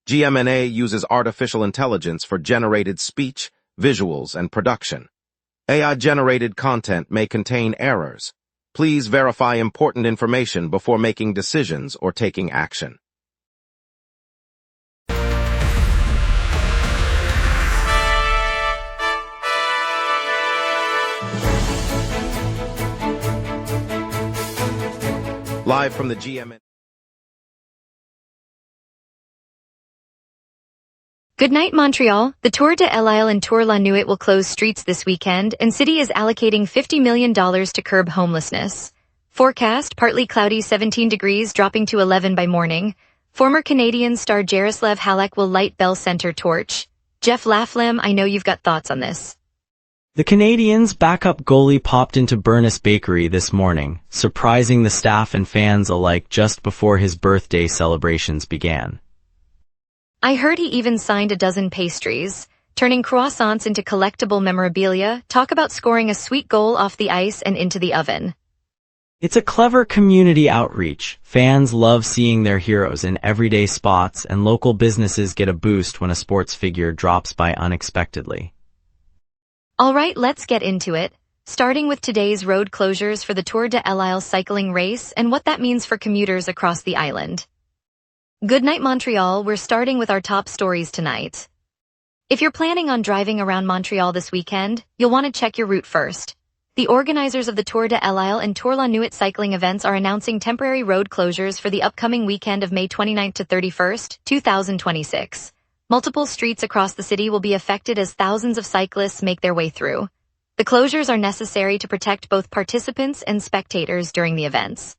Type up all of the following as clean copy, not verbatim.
GMNA uses artificial intelligence for generated speech, visuals, and production. AI-generated content may contain errors. Please verify important information before making decisions or taking action. Live from the GMNA. Good night, Montreal. The Tour de l'Île and Tour La Nuit will close streets this weekend, and city is allocating $50 million to curb homelessness. Forecast, partly cloudy, 17 degrees, dropping to 11 by morning. Former Canadian star Jaroslav Halak will light Bell Centre torch. Jeff Laflamme, I know you've got thoughts on this. The Canadiens' backup goalie popped into Burness Bakery this morning, surprising the staff and fans alike just before his birthday celebrations began. I heard he even signed a dozen pastries, turning croissants into collectible memorabilia. Talk about scoring a sweet goal off the ice and into the oven. It's a clever community outreach. Fans love seeing their heroes in everyday spots, and local businesses get a boost when a sports figure drops by unexpectedly. All right, let's get into it, starting with today's road closures for the Tour de l'Île cycling race and what that means for commuters across the island. Good night, Montreal. We're starting with our top stories tonight. If you're planning on driving around Montreal this weekend, you'll want to check your route first. The organizers of the Tour de l'Île and Tour La Nuit cycling events are announcing temporary road closures for the upcoming weekend of May 29th to 31st, 2026. Multiple streets across the city will be affected as thousands of cyclists make their way through. The closures are necessary to protect both participants and spectators during the events.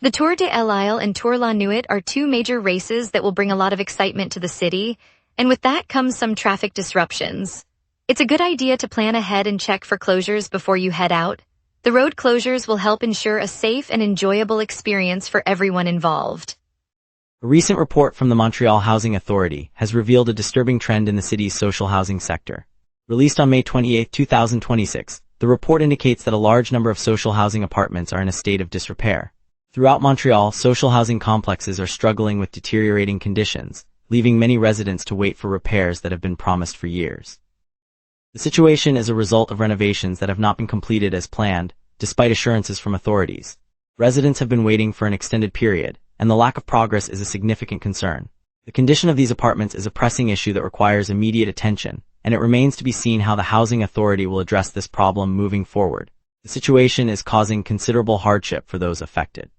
The Tour de l'Île and Tour La Nuit are two major races that will bring a lot of excitement to the city, and with that comes some traffic disruptions. It's a good idea to plan ahead and check for closures before you head out. The road closures will help ensure a safe and enjoyable experience for everyone involved. A recent report from the Montreal Housing Authority has revealed a disturbing trend in the city's social housing sector. Released on May 28, 2026, the report indicates that a large number of social housing apartments are in a state of disrepair. Throughout Montreal, social housing complexes are struggling with deteriorating conditions, leaving many residents to wait for repairs that have been promised for years. The situation is a result of renovations that have not been completed as planned, despite assurances from authorities. Residents have been waiting for an extended period, and the lack of progress is a significant concern. The condition of these apartments is a pressing issue that requires immediate attention, and it remains to be seen how the Housing Authority will address this problem moving forward. The situation is causing considerable hardship for those affected.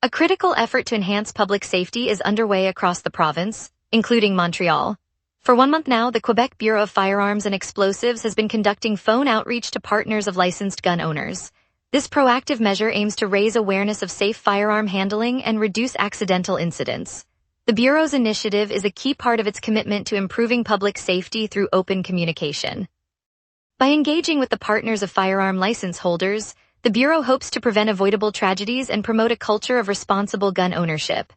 A critical effort to enhance public safety is underway across the province, including Montreal. For 1 month now, the Quebec Bureau of Firearms and Explosives has been conducting phone outreach to partners of licensed gun owners. This proactive measure aims to raise awareness of safe firearm handling and reduce accidental incidents. The Bureau's initiative is a key part of its commitment to improving public safety through open communication. By engaging with the partners of firearm license holders, the Bureau hopes to prevent avoidable tragedies and promote a culture of responsible gun ownership.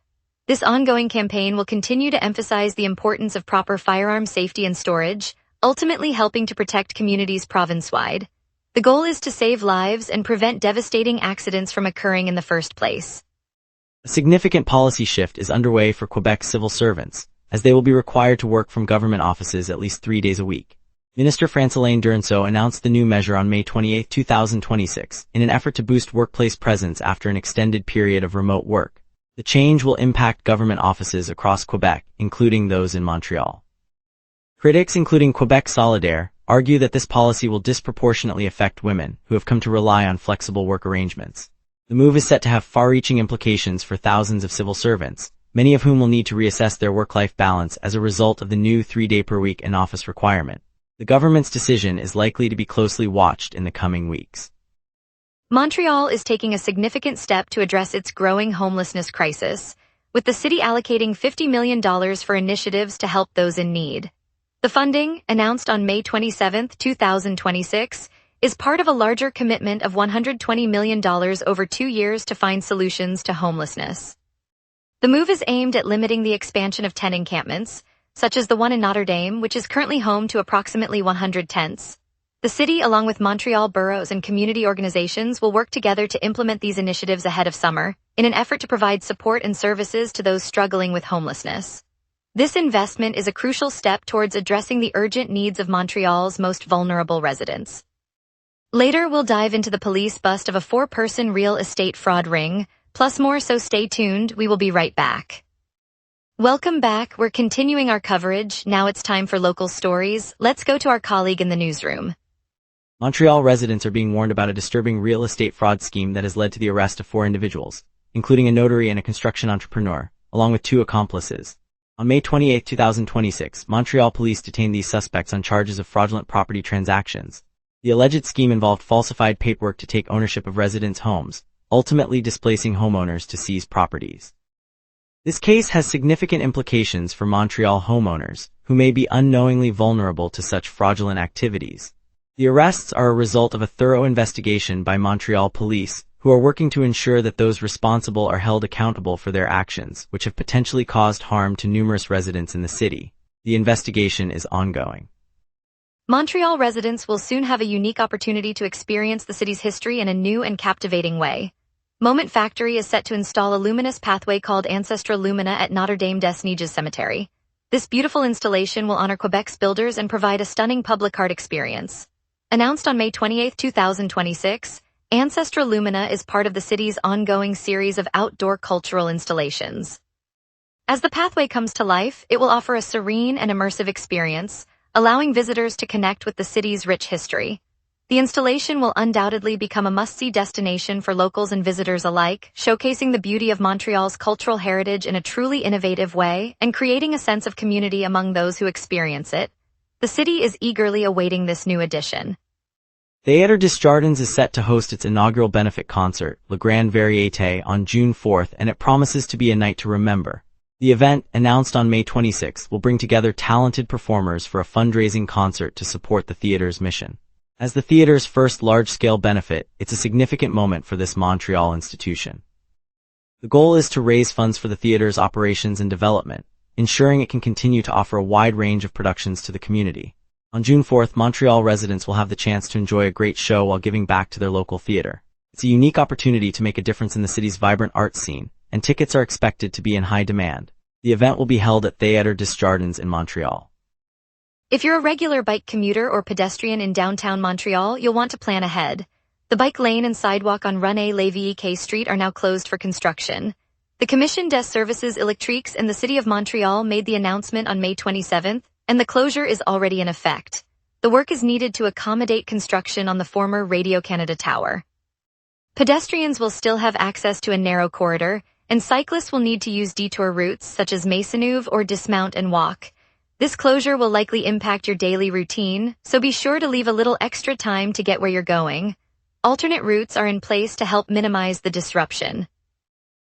This ongoing campaign will continue to emphasize the importance of proper firearm safety and storage, ultimately helping to protect communities province-wide. The goal is to save lives and prevent devastating accidents from occurring in the first place. A significant policy shift is underway for Quebec civil servants, as they will be required to work from government offices at least 3 days a week. Minister Francelaine Durenceau announced the new measure on May 28, 2026, in an effort to boost workplace presence after an extended period of remote work. The change will impact government offices across Quebec, including those in Montreal. Critics, including Quebec Solidaire, argue that this policy will disproportionately affect women, who have come to rely on flexible work arrangements. The move is set to have far-reaching implications for thousands of civil servants, many of whom will need to reassess their work-life balance as a result of the new 3-day-per-week in-office requirement. The government's decision is likely to be closely watched in the coming weeks. Montreal is taking a significant step to address its growing homelessness crisis, with the city allocating $50 million for initiatives to help those in need. The funding, announced on May 27, 2026, is part of a larger commitment of $120 million over 2 years to find solutions to homelessness. The move is aimed at limiting the expansion of tent encampments, such as the one in Notre Dame, which is currently home to approximately 100 tents. The city, along with Montreal boroughs and community organizations, will work together to implement these initiatives ahead of summer, in an effort to provide support and services to those struggling with homelessness. This investment is a crucial step towards addressing the urgent needs of Montreal's most vulnerable residents. Later, we'll dive into the police bust of a 4-person real estate fraud ring, plus more, so stay tuned, we will be right back. Welcome back, we're continuing our coverage, now it's time for local stories, let's go to our colleague in the newsroom. Montreal residents are being warned about a disturbing real estate fraud scheme that has led to the arrest of 4 individuals, including a notary and a construction entrepreneur, along with 2 accomplices. On May 28, 2026, Montreal police detained these suspects on charges of fraudulent property transactions. The alleged scheme involved falsified paperwork to take ownership of residents' homes, ultimately displacing homeowners to seize properties. This case has significant implications for Montreal homeowners, who may be unknowingly vulnerable to such fraudulent activities. The arrests are a result of a thorough investigation by Montreal police, who are working to ensure that those responsible are held accountable for their actions, which have potentially caused harm to numerous residents in the city. The investigation is ongoing. Montreal residents will soon have a unique opportunity to experience the city's history in a new and captivating way. Moment Factory is set to install a luminous pathway called Ancestral Lumina at Notre Dame des Neiges Cemetery. This beautiful installation will honor Quebec's builders and provide a stunning public art experience. Announced on May 28, 2026, Ancestral Lumina is part of the city's ongoing series of outdoor cultural installations. As the pathway comes to life, it will offer a serene and immersive experience, allowing visitors to connect with the city's rich history. The installation will undoubtedly become a must-see destination for locals and visitors alike, showcasing the beauty of Montreal's cultural heritage in a truly innovative way and creating a sense of community among those who experience it. The city is eagerly awaiting this new addition. Théâtre des Jardins is set to host its inaugural benefit concert, Le Grand Variété, on June 4th, and it promises to be a night to remember. The event, announced on May 26, will bring together talented performers for a fundraising concert to support the theater's mission. As the theater's first large-scale benefit, it's a significant moment for this Montreal institution. The goal is to raise funds for the theater's operations and development, ensuring it can continue to offer a wide range of productions to the community. On June 4th, Montreal residents will have the chance to enjoy a great show while giving back to their local theater. It's a unique opportunity to make a difference in the city's vibrant arts scene, and tickets are expected to be in high demand. The event will be held at Théâtre des Jardins in Montreal. If you're a regular bike commuter or pedestrian in downtown Montreal, you'll want to plan ahead. The bike lane and sidewalk on René Lévesque Street are now closed for construction. The Commission des Services Électriques and the City of Montreal made the announcement on May 27th, and the closure is already in effect. The work is needed to accommodate construction on the former Radio-Canada Tower. Pedestrians will still have access to a narrow corridor, and cyclists will need to use detour routes such as Maisonneuve or dismount and walk. This closure will likely impact your daily routine, so be sure to leave a little extra time to get where you're going. Alternate routes are in place to help minimize the disruption.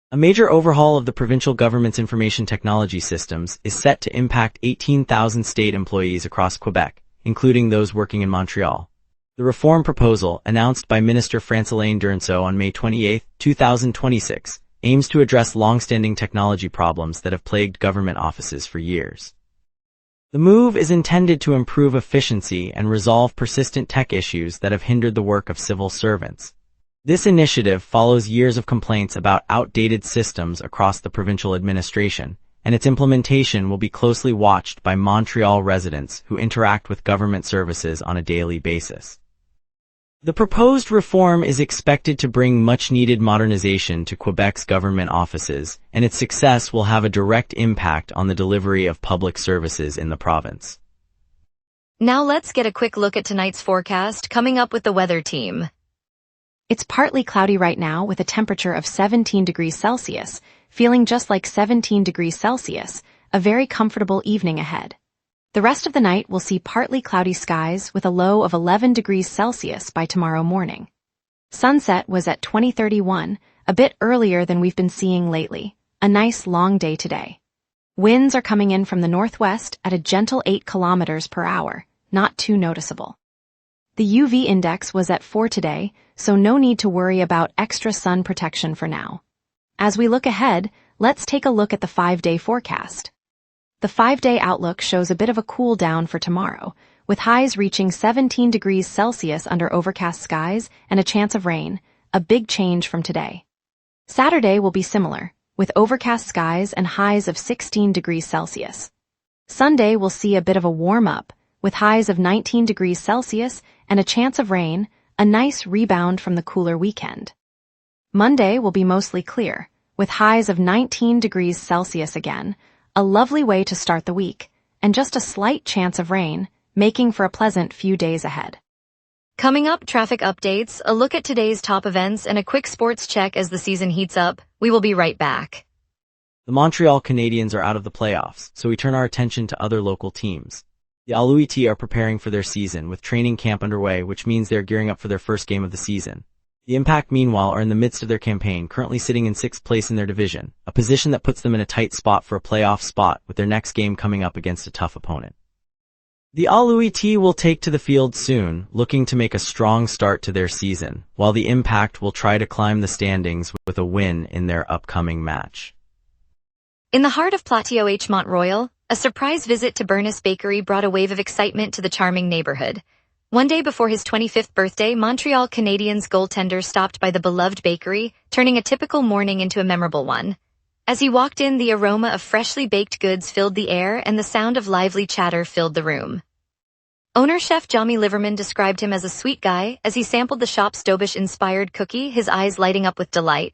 A major overhaul of the provincial government's information technology systems is set to impact 18,000 state employees across Quebec, including those working in Montreal. The reform proposal, announced by Minister Francelaine Durnsault on May 28, 2026, aims to address long-standing technology problems that have plagued government offices for years. The move is intended to improve efficiency and resolve persistent tech issues that have hindered the work of civil servants. This initiative follows years of complaints about outdated systems across the provincial administration, and its implementation will be closely watched by Montreal residents who interact with government services on a daily basis. The proposed reform is expected to bring much-needed modernization to Quebec's government offices, and its success will have a direct impact on the delivery of public services in the province. Now let's get a quick look at tonight's forecast, coming up with the weather team. It's partly cloudy right now with a temperature of 17 degrees Celsius, feeling just like 17 degrees Celsius, a very comfortable evening ahead. The rest of the night will see partly cloudy skies with a low of 11 degrees Celsius by tomorrow morning. Sunset was at 20:31, a bit earlier than we've been seeing lately. A nice long day today. Winds are coming in from the northwest at a gentle 8 kilometers per hour, not too noticeable. The UV index was at 4 today, so no need to worry about extra sun protection for now. As we look ahead, let's take a look at the 5-day forecast. The 5-day outlook shows a bit of a cool down for tomorrow, with highs reaching 17 degrees Celsius under overcast skies and a chance of rain, a big change from today. Saturday will be similar, with overcast skies and highs of 16 degrees Celsius. Sunday will see a bit of a warm-up, with highs of 19 degrees Celsius and a chance of rain, a nice rebound from the cooler weekend. Monday will be mostly clear, with highs of 19 degrees Celsius again, a lovely way to start the week, and just a slight chance of rain, making for a pleasant few days ahead. Coming up, traffic updates, a look at today's top events, and a quick sports check as the season heats up. We will be right back. The Montreal Canadiens are out of the playoffs, so we turn our attention to other local teams. The Alouettes are preparing for their season, with training camp underway, which means they're gearing up for their first game of the season. The Impact, meanwhile, are in the midst of their campaign, currently sitting in 6th place in their division, a position that puts them in a tight spot for a playoff spot, with their next game coming up against a tough opponent. The Alouettes will take to the field soon, looking to make a strong start to their season, while the Impact will try to climb the standings with a win in their upcoming match. In the heart of Plateau H. Montreal, a surprise visit to Bernice Bakery brought a wave of excitement to the charming neighborhood. One day before his 25th birthday, Montreal Canadiens goaltender stopped by the beloved bakery, turning a typical morning into a memorable one. As he walked in, the aroma of freshly baked goods filled the air and the sound of lively chatter filled the room. Owner chef Jamie Liverman described him as a sweet guy as he sampled the shop's Dobish-inspired cookie, his eyes lighting up with delight.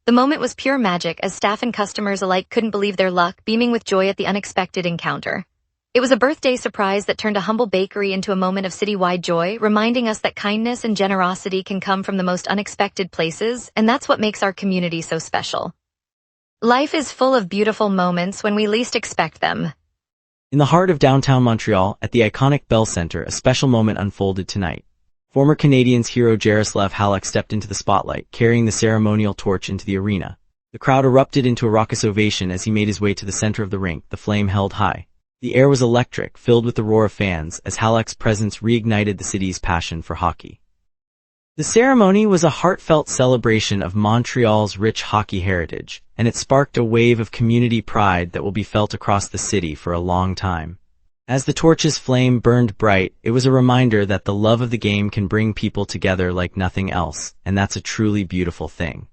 The moment was pure magic as staff and customers alike couldn't believe their luck, beaming with joy at the unexpected encounter. It was a birthday surprise that turned a humble bakery into a moment of citywide joy, reminding us that kindness and generosity can come from the most unexpected places, and that's what makes our community so special. Life is full of beautiful moments when we least expect them. In the heart of downtown Montreal, at the iconic Bell Centre, a special moment unfolded tonight. Former Canadiens hero Jaroslav Halak stepped into the spotlight, carrying the ceremonial torch into the arena. The crowd erupted into a raucous ovation as he made his way to the center of the rink, the flame held high. The air was electric, filled with the roar of fans, as Halak's presence reignited the city's passion for hockey. The ceremony was a heartfelt celebration of Montreal's rich hockey heritage, and it sparked a wave of community pride that will be felt across the city for a long time. As the torch's flame burned bright, it was a reminder that the love of the game can bring people together like nothing else, and that's a truly beautiful thing.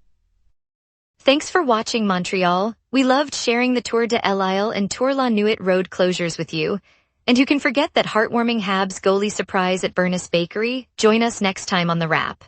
Thanks for watching, Montreal. We loved sharing the Tour de l'Isle and Tour La Nuit road closures with you. And who can forget that heartwarming Habs goalie surprise at Bernice Bakery? Join us next time on The Wrap.